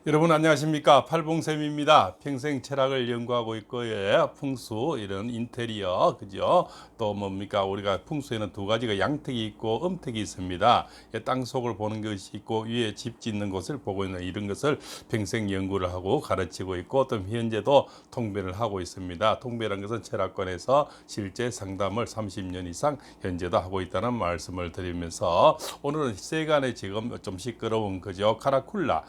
여러분 안녕하십니까? 팔봉쌤입니다. 평생 철학을 연구하고 있고, 풍수, 이런 인테리어, 그죠? 또 뭡니까? 우리가 풍수에는 두 가지가 양택이 있고 음택이 있습니다. 땅 속을 보는 것이 있고, 위에 집 짓는 곳을 보고 있는 이런 것을 평생 연구를 하고 가르치고 있고, 또 현재도 통배를 하고 있습니다. 통배라는 것은 철학관에서 실제 상담을 30년 이상 현재도 하고 있다는 말씀을 드리면서, 오늘은 세간에 지금 좀 시끄러운, 그죠? 카라쿨라,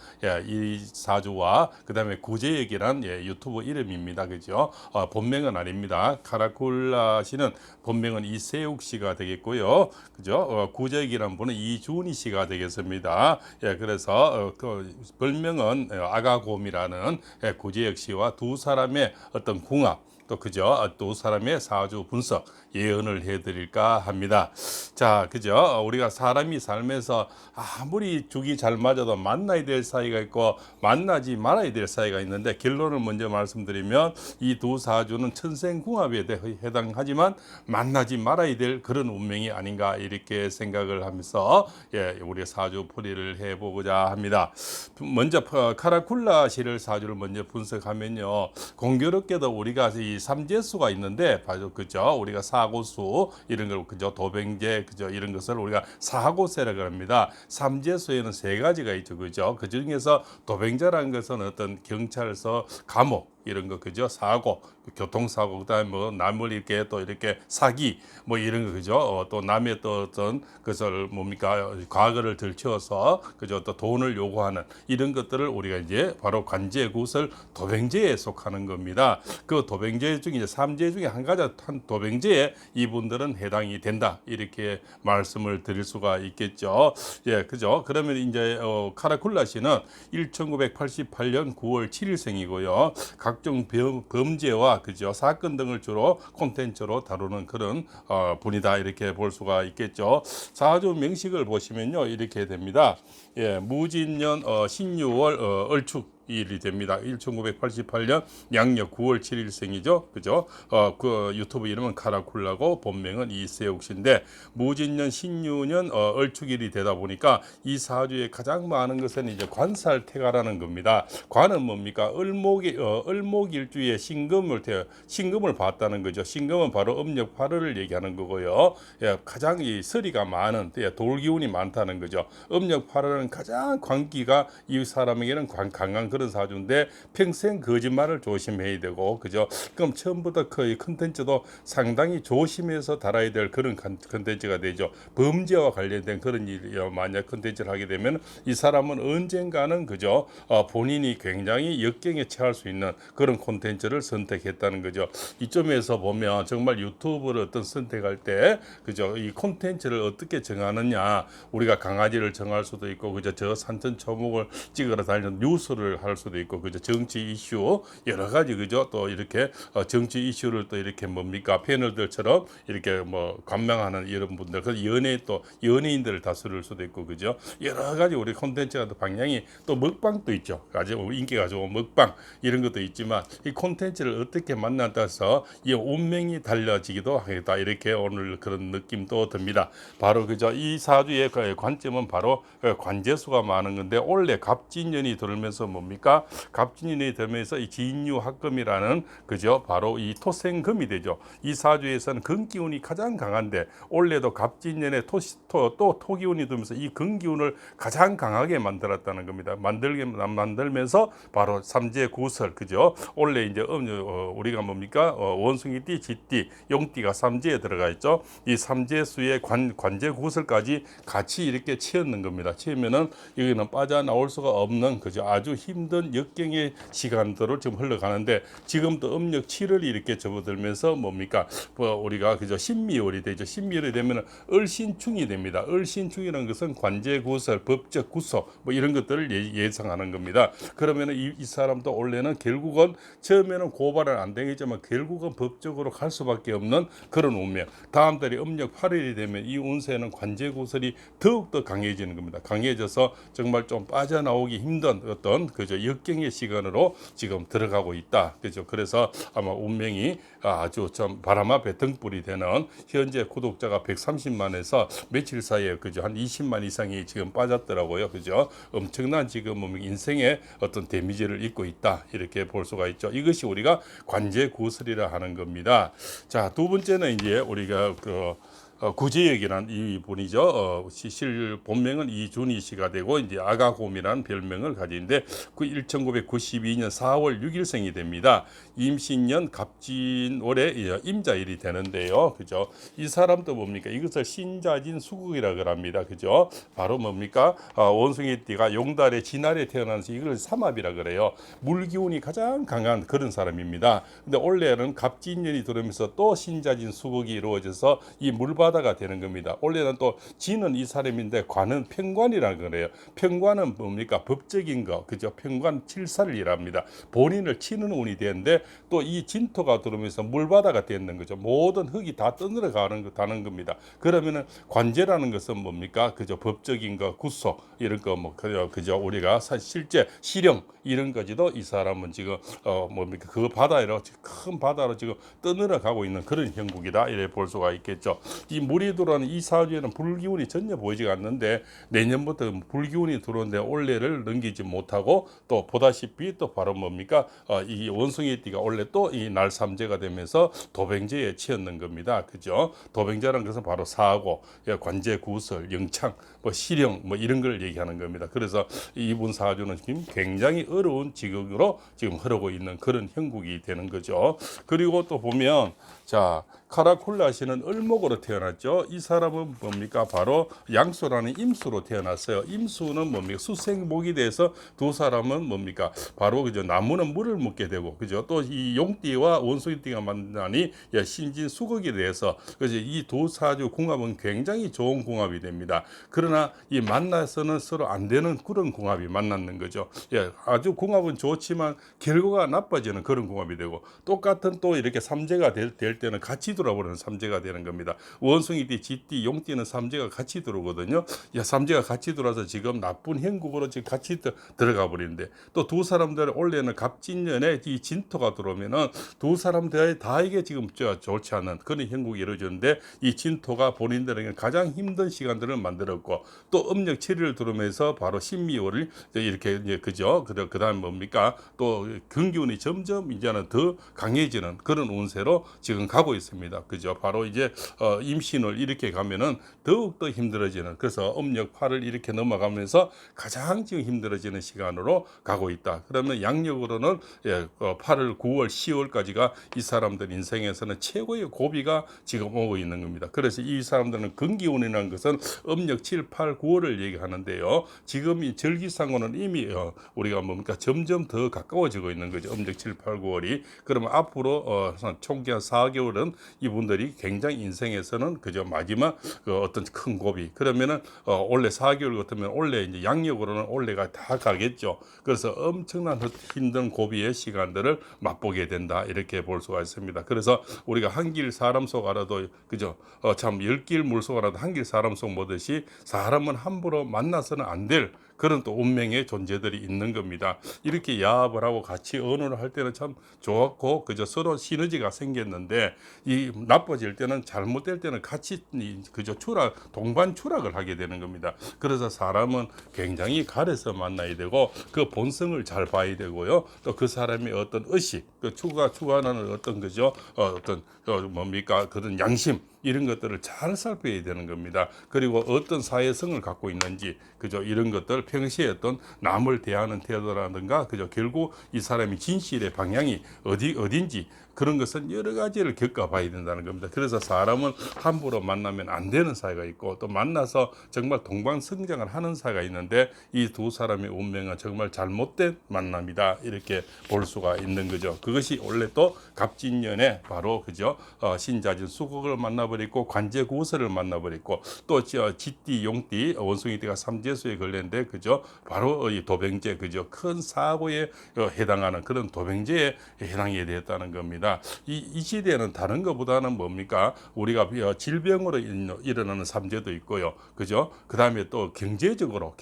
이 사주와 그다음에 구제역이란 유튜브 이름입니다. 그죠? 본명은 아닙니다. 카라쿨라 씨는 본명은 이세욱 씨가 되겠고요. 그죠? 구제역이란 분은 이준희 씨가 되겠습니다. 그래서 그 별명은 아가곰이라는 구제역 씨와 두 사람의 어떤 궁합, 또 그죠? 두 사람의 사주 분석 예언을 해드릴까 합니다. 자, 그죠? 우리가 사람이 살면서 아무리 죽이 잘 맞아도 만나야 될 사이가 있고 만나지 말아야 될 사이가 있는데, 결론을 먼저 말씀드리면 이 두 사주는 천생궁합에 해당하지만 만나지 말아야 될 그런 운명이 아닌가, 이렇게 생각을 하면서 우리 사주 풀이를 해보고자 합니다. 먼저 카라쿨라 씨를 사주를 먼저 분석하면요, 공교롭게도 우리가 이 삼재수가 있는데, 바로 그죠? 우리가 사고수 이런 걸, 그죠? 도병재, 그죠? 이런 것을 우리가 사고세라고 합니다. 삼재수에는 세 가지가 있죠, 그죠? 그 중에서 도병자라는 것은 어떤 경찰서, 감옥 이런 거, 그죠? 사고, 교통사고, 그다음에 뭐 남을 이렇게 또 이렇게 사기, 뭐 이런 거, 그죠? 또 남의 또 어떤 것을 뭡니까, 과거를 들추어서, 그죠? 또 돈을 요구하는 이런 것들을 우리가 이제 바로 관제굿을 도병제에 속하는 겁니다. 그 도병제 중에 이제 삼재 중에 한 가지, 한 도병제에 이분들은 해당이 된다, 이렇게 말씀을 드릴 수가 있겠죠. 그죠? 그러면 이제 카라쿨라 씨는 1988년 9월 7일생이고요. 각종 범죄와, 그죠? 사건 등을 주로 콘텐츠로 다루는 그런 분이다, 이렇게 볼 수가 있겠죠. 사주 명식을 보시면요, 이렇게 됩니다. 무진년 신유월 을축 일이 됩니다. 1988년 양력 9월 7일생이죠. 그죠? 그 유튜브 이름은 카라쿨라고 본명은 이세욱 씨인데, 무진년 신유년 을축일이 되다 보니까 이 사주에 가장 많은 것은 이제 관살태가라는 겁니다. 관은 뭡니까? 을목일주에 신금을 봤다는 거죠. 신금은 바로 음력 8월을 얘기하는 거고요. 가장 이 서리가 많은, 돌기운이 많다는 거죠. 음력 8월은 가장 관기가 이 사람에게는 강한 그런 사주인데, 평생 거짓말을 조심해야 되고, 그죠? 그럼 처음부터 그 컨텐츠도 상당히 조심해서 달아야 될 그런 컨텐츠가 되죠. 범죄와 관련된 그런 일이 만약 컨텐츠를 하게 되면 이 사람은 언젠가는, 그죠? 본인이 굉장히 역경에 처할 수 있는 그런 콘텐츠를 선택했다는 거죠. 이점에서 보면 정말 유튜브를 어떤 선택할 때, 그죠? 이 콘텐츠를 어떻게 정하느냐, 우리가 강아지를 정할 수도 있고, 그죠? 저 산천초목을 찍으러 다니는 뉴스를 할 수도 있고, 그죠? 정치 이슈 여러 가지, 그죠? 또 이렇게 정치 이슈를 또 이렇게 뭡니까, 패널들처럼 이렇게 뭐 관망하는 이런 분들, 그 연예인들을 다스릴 수도 있고, 그죠? 여러 가지 우리 콘텐츠가 또 방향이, 또 먹방도 있죠. 아주 인기가 좋은 먹방 이런 것도 있지만, 이 콘텐츠를 어떻게 만나 따라서 이 운명이 달라지기도 하겠다, 이렇게 오늘 그런 느낌도 듭니다. 바로 그죠? 이 사주의 관점은 바로 관재수가 많은 건데, 원래 갑진년이 들면서 뭡니까? 갑진년이 들면서 이 진유합금이라는, 그죠? 바로 이 토생금이 되죠. 이 사주에서는 금기운이 가장 강한데, 원래도 갑진년에 또 토기운이 들면서 이 금기운을 가장 강하게 만들었다는 겁니다. 만들면서 바로 삼재구설, 그죠? 원래 이제 우리가 뭡니까? 원숭이띠, 쥐띠, 용띠가 삼재에 들어가 있죠. 이 삼재수의 관재구설까지 같이 이렇게 치었는 겁니다. 치면은 여기는 빠져나올 수가 없는, 그죠? 아주 힘든 역경의 시간들을 지금 흘러가는데, 지금도 음력 7월이 이렇게 접어들면서 뭡니까? 우리가 그죠? 신미월이 되죠. 신미월이 되면은 을신충이 됩니다. 을신충이라는 것은 관제구설, 법적 구속 뭐 이런 것들을 예상하는 겁니다. 그러면은 이 사람도 원래는 결국은 처음에는 고발은 안 되겠지만 결국은 법적으로 갈 수밖에 없는 그런 운명. 다음 달에 음력 8일이 되면 이 운세는 관제구설이 더욱더 강해지는 겁니다. 강해져서 정말 좀 빠져나오기 힘든 어떤 그저 역경의 시간으로 지금 들어가고 있다. 그죠? 그래서 아마 운명이 아주 좀 바람아 배등불이 되는 현재 구독자가 130만에서 며칠 사이에 그죠? 한 20만 이상이 지금 빠졌더라고요. 그죠? 엄청난 지금 인생의 어떤 데미지를 입고 있다. 이렇게 볼 수가 있죠. 이것이 우리가 관제 구설이라 하는 겁니다. 자, 두 번째는 이제 우리가 구제역이라는 이 분이죠. 실 본명은 이준희 씨가 되고 이제 아가곰이라는 별명을 가지는데 1992년 4월 6일생이 됩니다. 임신년 갑진월에 임자일이 되는데요. 그죠? 이 사람도 뭡니까? 이것을 신자진 수국이라 그럽니다. 그죠? 바로 뭡니까? 원숭이띠가 용달에 진알에 태어나서 이걸 삼합이라 그래요. 물기운이 가장 강한 그런 사람입니다. 근데 원래는 갑진년이 들어오면서 또 신자진 수국이 이루어져서 이 물바다가 되는 겁니다. 원래는 또 진은 이 사람인데 관은 평관이라 그래요. 평관은 뭡니까? 법적인 거, 그죠? 평관 칠사를 일합니다. 본인을 치는 운이 되는데 또 이 진토가 들어오면서 물바다가 되는 거죠. 모든 흙이 다 떠들어가는 겁니다. 그러면은 관제라는 것은 뭡니까? 그죠? 법적인 거, 구속 이런 거 뭐 그죠? 우리가 실제 실형 이런 거지도 이 사람은 지금 뭡니까? 그 바다로 큰 바다로 지금 떠들어가고 있는 그런 형국이다 이래 볼 수가 있겠죠. 이 물이 들어오는 이 사주에는 불기운이 전혀 보이지가 않는데 내년부터 불기운이 들어오는데 올해를 넘기지 못하고 또 보다시피 또 바로 뭡니까? 이 원숭이띠가 원래 또 이 날삼재가 되면서 도병제에 치였는 겁니다. 그죠? 도병제라는 것은 바로 사고, 관제 구설, 영창, 뭐 실형 뭐 이런 걸 얘기하는 겁니다. 그래서 이분 사주는 지금 굉장히 어려운 지경으로 지금 흐르고 있는 그런 형국이 되는 거죠. 그리고 또 보면 자 카라콜라 씨는 을목으로 태어났죠. 이 사람은 뭡니까? 바로 양수라는 임수로 태어났어요. 임수는 뭡니까? 수생목이 돼서 두 사람은 뭡니까? 바로 그죠? 나무는 물을 묻게 되고 그죠? 또 이 용띠와 원숭이띠가 만나니 신진 수극이 돼서 그죠? 이 두 사주 궁합은 굉장히 좋은 궁합이 됩니다. 그러나 이 만나서는 서로 안 되는 그런 궁합이 만났는 거죠. 아주 궁합은 좋지만 결과가 나빠지는 그런 궁합이 되고 똑같은 또 이렇게 삼재가 될 때는 같이 돌아버리는 삼재가 되는 겁니다. 원숭이띠, 쥐띠, 용띠는 삼재가 같이 들어오거든요. 삼재가 같이 들어와서 지금 나쁜 형국으로 지금 같이 들어가 버리는데 또 두 사람들 원래는 갑진년에 이 진토가 들어오면은 두 사람들 다 이게 지금 좋지 않은 그런 형국이 이루어졌는데 이 진토가 본인들에게 가장 힘든 시간들을 만들었고 또 음력 7일 들어오면서 바로 신미월을 이렇게 이제 그죠? 그다음 뭡니까? 또 경기운이 점점 이제는 더 강해지는 그런 운세로 지금 가고 있습니다. 그죠? 바로 이제 임신을 이렇게 가면은 더욱더 힘들어지는 그래서 음력 8을 이렇게 넘어가면서 가장 지금 힘들어지는 시간으로 가고 있다. 그러면 양력으로는 8월, 9월, 10월까지가 이 사람들 인생에서는 최고의 고비가 지금 오고 있는 겁니다. 그래서 이 사람들은 근기운이라는 것은 음력 7, 8, 9월을 얘기하는데요. 지금 이 절기상으로는 이미 우리가 뭡니까? 점점 더 가까워지고 있는 거죠. 음력 7, 8, 9월이. 그러면 앞으로 총기 한 4개월은 이분들이 굉장히 인생에서는 그저 마지막 어떤 큰 고비. 그러면은 원래 4개월 같으면 원래 이제 양력으로는 원래가 다 가겠죠. 그래서 엄청난 힘든 고비의 시간들을 맛보게 된다. 이렇게 볼 수가 있습니다. 그래서 우리가 한 길 사람 속 알아도 그죠? 참 10길 물 속 알아도 한 길 사람 속 뭐듯이 사람은 함부로 만나서는 안 될 그런 또 운명의 존재들이 있는 겁니다. 이렇게 야합을 하고 같이 언어를 할 때는 참 좋았고 그저 서로 시너지가 생겼는데 이 나빠질 때는 잘못될 때는 같이 그저 동반 추락을 하게 되는 겁니다. 그래서 사람은 굉장히 가려서 만나야 되고 그 본성을 잘 봐야 되고요. 또 그 사람의 어떤 의식, 그 추구하는 어떤 그죠 어떤 뭡니까 그런 양심 이런 것들을 잘 살펴야 되는 겁니다. 그리고 어떤 사회성을 갖고 있는지 그죠 이런 것들 평시에 어떤 남을 대하는 태도라든가 그죠 결국 이 사람이 진실의 방향이 어딘지 그런 것은 여러 가지를 겪어봐야 된다는 겁니다. 그래서 사람은 함부로 만나면 안 되는 사이가 있고 또 만나서 정말 동방성장을 하는 사이가 있는데 이 두 사람의 운명은 정말 잘못된 만남이다 이렇게 볼 수가 있는 거죠. 그것이 원래 또 갑진년에 바로 그죠 신자진 수국을 만나버리 만나버렸고 관제구설을 만나버렸고 또 쥐띠, 용띠, 원숭이띠가 삼재수에 걸렸는데 그죠? 바로 이 도병제 그죠? 큰 사고에 해당하는 그런 도병제에 해당이 되었다는 겁니다. 이 시대에는 다른 것보다는 뭡니까? 우리가 질병으로 일어나는 삼재도 있고요. 그죠? 그 다음에 또 경제적으로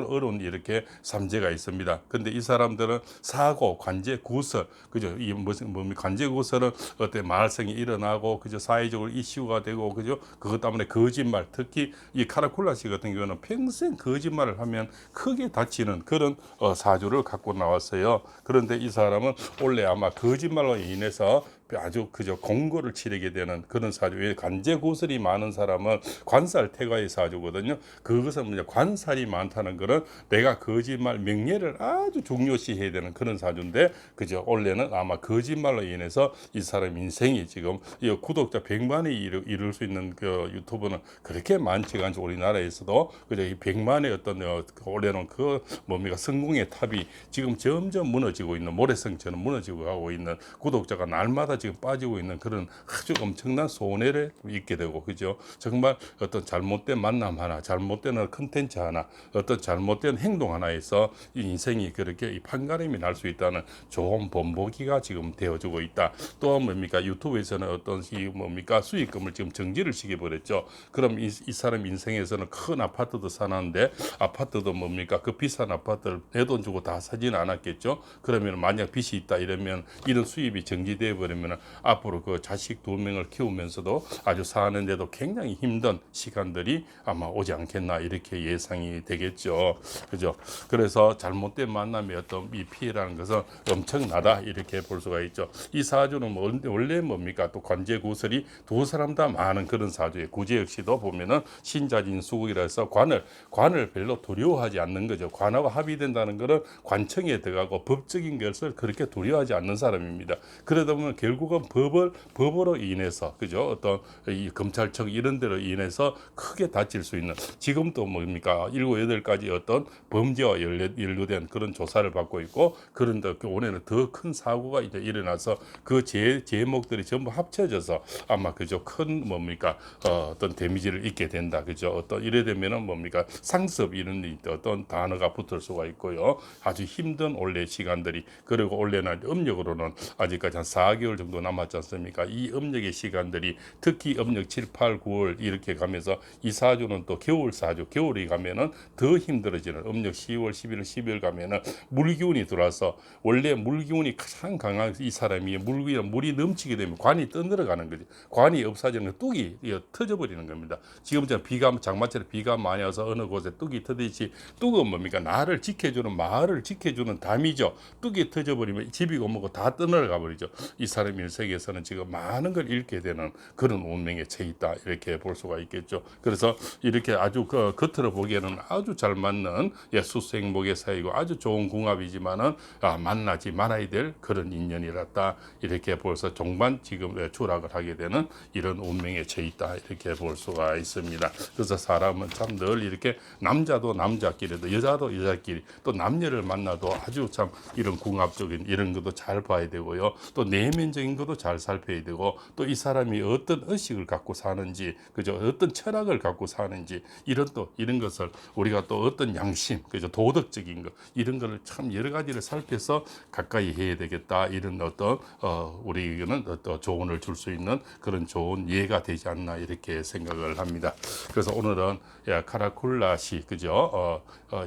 어려운 이렇게 삼재가 있습니다. 근데 이 사람들은 사고, 관제, 구설, 그죠? 이 무슨 뭡니까? 관제 구설은 어때 말썽이 일어나고, 그죠? 사회적으로 이슈가 되고, 그죠? 그것 때문에 거짓말, 특히 이 카라콜라 씨 같은 경우는 평생 거짓말을 하면 크게 다치는 그런 사주를 갖고 나왔어요. 그런데 이 사람은 원래 아마 거짓말로 인해서 아주 그저 공고를 치르게 되는 그런 사주. 왜 관제구설이 많은 사람은 관살 태가의 사주거든요. 그것은 뭐냐 관살이 많다는 거는 내가 거짓말 명예를 아주 중요시해야 되는 그런 사주인데 그죠. 원래는 아마 거짓말로 인해서 이 사람 인생이 지금 이 구독자 100만이 이룰 수 있는 그 유튜브는 그렇게 많지가 않죠. 우리나라에서도 그죠. 이 100만의 어떤 원래는 그 뭡니까 성공의 탑이 지금 점점 무너지고 있는 모래성처럼 무너지고 가고 있는 구독자가 날마다 지금 빠지고 있는 그런 아주 엄청난 손해를 입게 되고 그죠. 정말 어떤 잘못된 만남 하나, 잘못된 컨텐츠 하나, 어떤 잘못된 행동 하나에서 이 인생이 그렇게 이 판가름이 날 수 있다는 좋은 본보기가 지금 되어주고 있다. 또 뭡니까 유튜브에서는 어떤 이 뭡니까 수익금을 지금 정지를 시켜버렸죠. 그럼 이 사람 인생에서는 큰 아파트도 사놨는데 아파트도 뭡니까 그 비싼 아파트를 내 돈 주고 다 사지는 않았겠죠. 그러면 만약 빚이 있다 이러면 이런 수입이 정지되어 버리면 앞으로 그 자식 2명을 키우면서도 아주 사는데도 굉장히 힘든 시간들이 아마 오지 않겠나 이렇게 예상이 되겠죠. 그죠? 그래서 잘못된 만남의 어떤 이 피해라는 것은 엄청나다 이렇게 볼 수가 있죠. 이 사주는 원래 뭡니까 또 관제구설이 두 사람 다 많은 그런 사주에 구제 역시도 보면은 신자진수국이라 해서 관을 별로 두려워하지 않는 거죠. 관하고 합의된다는 것은 관청에 들어가고 법적인 것을 그렇게 두려워하지 않는 사람입니다. 그러다 보면 결국은 법으로 인해서 그죠 어떤 이 검찰청 이런 데로 인해서 크게 다칠 수 있는 지금도 뭡니까 7, 8가지 어떤 범죄와 연루된 그런 조사를 받고 있고 그런데 그 올해는 더 큰 사고가 이제 일어나서 그 제목들이 전부 합쳐져서 아마 그죠 큰 뭡니까 어떤 데미지를 입게 된다 그죠 어떤 이래 되면은 뭡니까 상습 이런 어떤 단어가 붙을 수가 있고요 아주 힘든 올해 시간들이 그리고 올해는 음력으로는 아직까지 한 4개월 정도 남았지 않습니까? 이 음력의 시간들이 특히 음력 7, 8, 9월 이렇게 가면서 이 사주는 또 겨울 사주, 겨울이 가면은 더 힘들어지는 음력 10월, 11월, 12월 가면은 물기운이 들어와서 원래 물기운이 가장 강한 이 사람이 물이 넘치게 되면 관이 떠들어가는 거죠. 관이 없어지는 뚝이 터져버리는 겁니다. 지금 장마철에 비가 많이 와서 어느 곳에 뚝이 터지듯이 뚝은 뭡니까? 나를 지켜주는 마을을 지켜주는 담이죠. 뚝이 터져버리면 집이고 뭐고 다 떠나가 버리죠. 이 사람 일생에서는 지금 많은 걸 잃게 되는 그런 운명에 처해 있다 이렇게 볼 수가 있겠죠. 그래서 이렇게 아주 겉으로 보기에는 아주 잘 맞는 수생목의 사이고 아주 좋은 궁합이지만은 만나지 말아야 될 그런 인연이었다 이렇게 벌써 종반 지금 추락을 하게 되는 이런 운명에 처해 있다 이렇게 볼 수가 있습니다. 그래서 사람은 참 늘 이렇게 남자도 남자끼리도 여자도 여자끼리 또 남녀를 만나도 아주 참 이런 궁합적인 이런 것도 잘 봐야 되고요. 또 내면적인 것도 잘 살펴야 되고 또 이 사람이 어떤 의식을 갖고 사는지 그죠 어떤 철학을 갖고 사는지 이런 것을 우리가 또 어떤 양심 그죠 도덕적인 것 이런 거를 참 여러 가지를 살펴서 가까이 해야 되겠다 이런 어떤 우리에게는 어떤 조언을 줄 수 있는 그런 좋은 예가 되지 않나 이렇게 생각을 합니다. 그래서 오늘은 카라콜라 씨 그죠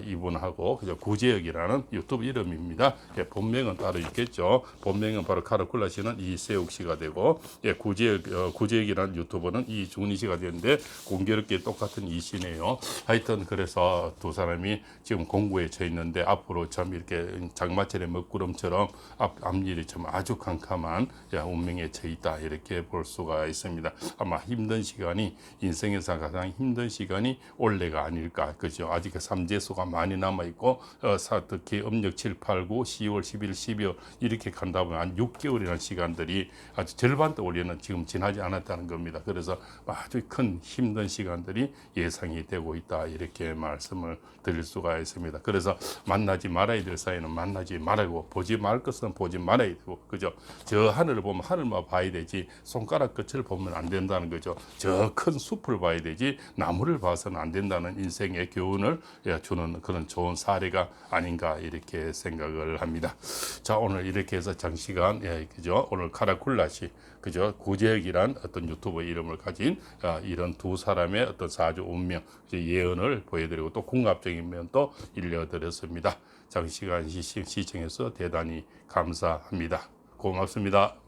이분하고 그죠 구제혁이라는 유튜브 이름입니다. 본명은 따로 있겠죠. 본명은 바로 카라콜라 씨는 이세욱 씨가 되고 구제혁이라는 유튜버는 이준희 씨가 되는데 공교롭게 똑같은 이 씨네요. 하여튼 그래서 두 사람이 지금 공고에 처해 있는데 앞으로 참 이렇게 장마철의 먹구름처럼 앞일이 참 아주 캄캄한 운명에 처해 있다 이렇게 볼 수가 있습니다. 아마 힘든 시간이 인생에서 가장 힘든 시간이 올해가 아닐까 그죠. 아직 삼재수가 많이 남아 있고 특히 음력 7, 8, 9, 10월, 11, 12월 이렇게 간다 보면 한 6개월이라는 시간 시간들이 아주 절반도 올해는 지금 지나지 않았다는 겁니다. 그래서 아주 큰 힘든 시간들이 예상이 되고 있다, 이렇게 말씀을 드릴 수가 있습니다. 그래서 만나지 말아야 될 사이는 만나지 말고, 보지 말 것은 보지 말아야 되고, 그죠? 저 하늘을 보면 하늘만 봐야 되지 손가락 끝을 보면 안 된다는 거죠. 저 큰 숲을 봐야 되지 나무를 봐서는 안 된다는 인생의 교훈을 주는 그런 좋은 사례가 아닌가, 이렇게 생각을 합니다. 자, 오늘 이렇게 해서 장시간, 그죠? 오늘 카라쿨라시, 그죠? 구제혁이란 어떤 유튜버 이름을 가진 이런 두 사람의 어떤 사주 운명 예언을 보여드리고, 또 궁합적인 면도 일려드렸습니다. 장시간 시청해서 대단히 감사합니다. 고맙습니다.